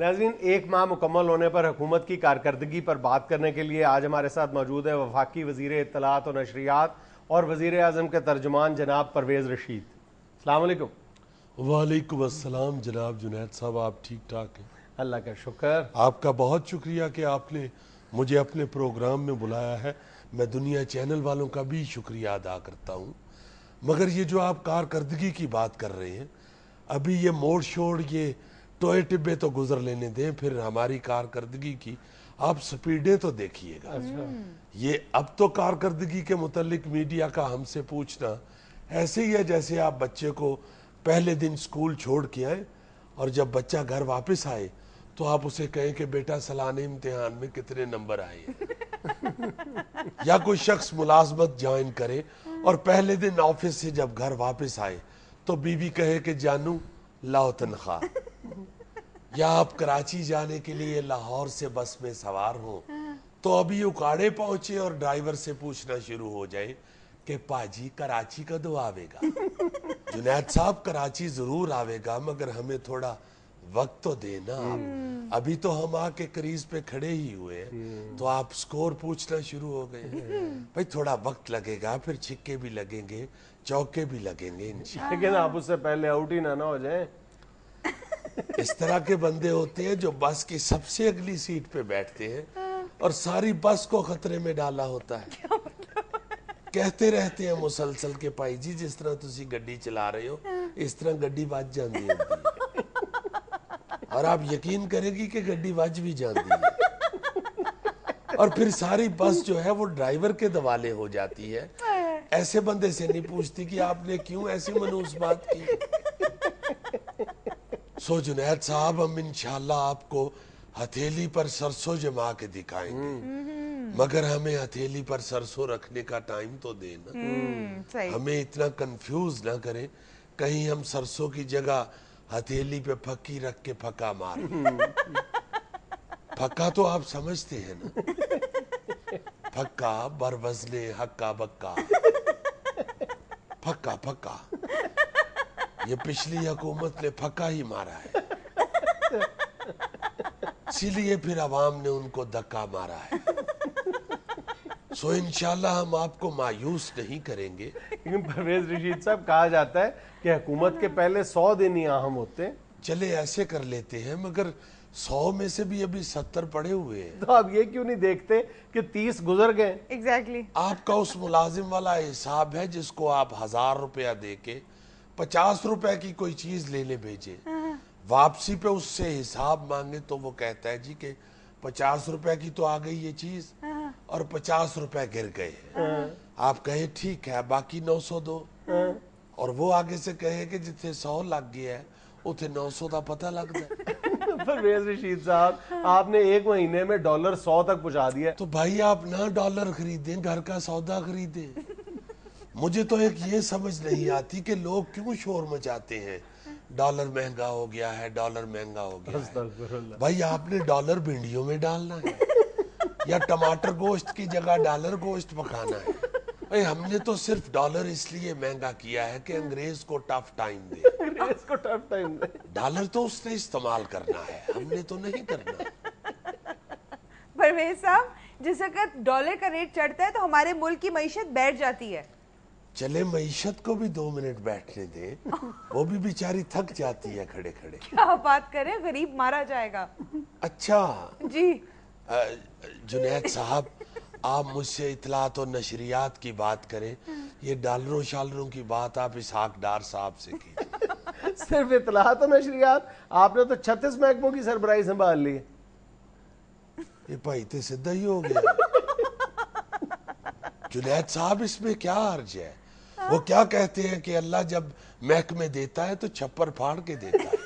ناظرین، ایک ماہ مکمل ہونے پر حکومت کی کارکردگی پر بات کرنے کے لیے آج ہمارے ساتھ موجود ہے وفاقی وزیر اطلاعات و نشریات اور وزیر اعظم کے ترجمان جناب پرویز رشید۔ السلام علیکم۔ وعلیکم السلام جناب جنید صاحب، آپ ٹھیک ٹھاک ہیں؟ اللہ کا شکر۔ آپ کا بہت شکریہ کہ آپ نے مجھے اپنے پروگرام میں بلایا ہے۔ میں دنیا چینل والوں کا بھی شکریہ ادا کرتا ہوں، مگر یہ جو آپ کارکردگی کی بات کر رہے ہیں، ابھی یہ موڑ شوڑ، یہ ٹوئے ٹبے تو گزر لینے دیں، پھر ہماری کارکردگی کی آپ سپیڈیں تو دیکھیے گا۔ یہ اب تو کارکردگی کے متعلق میڈیا کا ہم سے پوچھنا ایسے ہی ہے جیسے آپ بچے کو پہلے دن سکول چھوڑ کے آئے اور جب بچہ گھر واپس آئے تو آپ اسے کہیں کہ بیٹا سالانہ امتحان میں کتنے نمبر آئے ہیں۔ یا کوئی شخص ملازمت جوائن کرے اور پہلے دن آفس سے جب گھر واپس آئے تو بیوی کہے کہ جانو لاؤ تنخواہ۔ یا آپ کراچی جانے کے لیے لاہور سے بس میں سوار ہوں تو ابھی اکاڑے پہنچے اور ڈرائیور سے پوچھنا شروع ہو جائے کہ پاجی کراچی کدو آوے گا؟ جنید صاحب کراچی ضرور آوے گا، مگر ہمیں تھوڑا وقت تو دینا آپ، ابھی تو ہم آ کے کریز پہ کھڑے ہی ہوئے ہیں، تو آپ سکور پوچھنا شروع ہو گئے ہیں۔ بھائی تھوڑا وقت لگے گا، پھر چھکے بھی لگیں گے، چوکے بھی لگیں گے انشاءاللہ۔ لیکن آپ اس سے پہلے آؤٹ ہی نہ ہو جائیں۔ اس طرح کے بندے ہوتے ہیں جو بس کی سب سے اگلی سیٹ پہ بیٹھتے ہیں اور ساری بس کو خطرے میں ڈالا ہوتا ہے۔ کہتے رہتے ہیں مسلسل کے پائی جی جس طرح تسی گڈی چلا رہے ہو اس طرح گڈی وج جاندی ہے، اور آپ یقین کریں گی کہ گڈی وج بھی جاندی ہے، اور پھر ساری بس جو ہے وہ ڈرائیور کے دوالے ہو جاتی ہے۔ ایسے بندے سے نہیں پوچھتی کہ آپ نے کیوں ایسی منحوس بات کی۔ سو جنید صاحب، ہم انشاءاللہ آپ کو ہتھیلی پر سرسوں جما کے دکھائیں گے، مگر ہمیں ہتھیلی پر سرسوں رکھنے کا ٹائم تو دینا، ہمیں اتنا کنفیوز نہ کریں کہیں ہم سرسوں کی جگہ ہتھیلی پہ پھکی رکھ کے پھکا مار۔ پھکا تو آپ سمجھتے ہیں نا، پھکا بر وزن ہکا بکا، پھکا پھکا، یہ پچھلی حکومت نے پھکا ہی مارا ہے، اسی لیے پھر عوام نے ان کو دھکا مارا ہے۔ سو انشاءاللہ ہم آپ کو مایوس نہیں کریں گے۔ لیکن پرویز رشید صاحب، کہا جاتا ہے کہ حکومت کے پہلے 100 دن ہی اہم ہوتے ہیں۔ چلے ایسے کر لیتے ہیں، مگر 100 میں سے بھی ابھی 70 پڑے ہوئے ہیں۔ تو آپ یہ کیوں نہیں دیکھتے کہ 30 گزر گئے؟ ایگزیکٹلی۔ آپ کا اس ملازم والا حساب ہے جس کو آپ 1000 روپیہ دے کے 50 روپے کی کوئی چیز لینے بھیجیں، واپسی پہ اس سے حساب مانگے تو وہ کہتا ہے جی کہ 50 روپے کی تو آ گئی یہ چیز اور 50 روپے گر گئے ہیں۔ آپ کہیں ٹھیک ہے باقی 900 دو، اور وہ آگے سے کہے کہ جتنے 100 لگ گیا ہے اتنے 900 کا پتہ لگ جائے۔ پرویز رشید صاحب، آپ نے ایک مہینے میں ڈالر 100 تک پہنچا دیا۔ تو بھائی آپ نہ ڈالر خریدیں، گھر کا سودا خریدیں۔ مجھے تو ایک یہ سمجھ نہیں آتی کہ لوگ کیوں شور مچاتے ہیں ڈالر مہنگا ہو گیا ہے، ڈالر مہنگا ہو گیا ہے۔ بھائی آپ نے ڈالر بھنڈیوں میں ڈالنا ہے یا ٹماٹر گوشت کی جگہ ڈالر گوشت پکانا ہے؟ بھائی ہم نے تو صرف ڈالر اس لیے مہنگا کیا ہے کہ انگریز کو ٹف ٹائم دے، انگریز کو ٹف ٹائم دے۔ ڈالر تو اس نے استعمال کرنا ہے، ہم نے تو نہیں کرنا۔ پرویز صاحب، جس وقت ڈالر کا ریٹ چڑھتا ہے تو ہمارے ملک کی معیشت بیٹھ جاتی ہے۔ چلے معیشت کو بھی 2 منٹ بیٹھنے دیں، وہ بھی بیچاری تھک جاتی ہے کھڑے کھڑے۔ کیا بات کریں، غریب مارا جائے گا۔ اچھا جی جنید صاحب، آپ مجھ سے اطلاعات و نشریات کی بات کریں، یہ ڈالروں شالروں کی بات آپ اسحاق ڈار صاحب سے کی۔ صرف اطلاعات و نشریات؟ آپ نے تو 36 محکموں کی سربراہی سنبھال لی۔ یہ بھائی تے سدھا ہی ہو گیا۔ جنید صاحب اس میں کیا حرج ہے؟ وہ کیا کہتے ہیں کہ اللہ جب محکمے دیتا ہے تو چھپر پھاڑ کے دیتا ہے،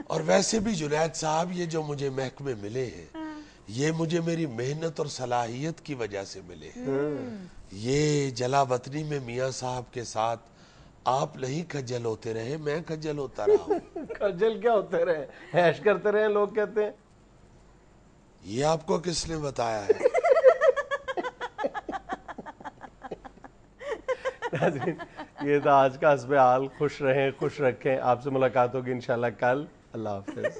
اور ویسے بھی جنید صاحب یہ جو مجھے محکمے ملے ہیں یہ مجھے میری محنت اور صلاحیت کی وجہ سے ملے ہیں۔ یہ جلا وطنی میں میاں صاحب کے ساتھ آپ نہیں کھجل ہوتے رہے، میں کھجل ہوتا رہا ہوں۔ کھجل کیا ہوتے رہے، عیش کرتے رہے لوگ کہتے ہیں۔ یہ آپ کو کس نے بتایا ہے؟ ناظرین، یہ تھا آج کا حسب حال۔ خوش رہیں، خوش رکھیں۔ آپ سے ملاقات ہوگی انشاءاللہ کل۔ اللہ حافظ۔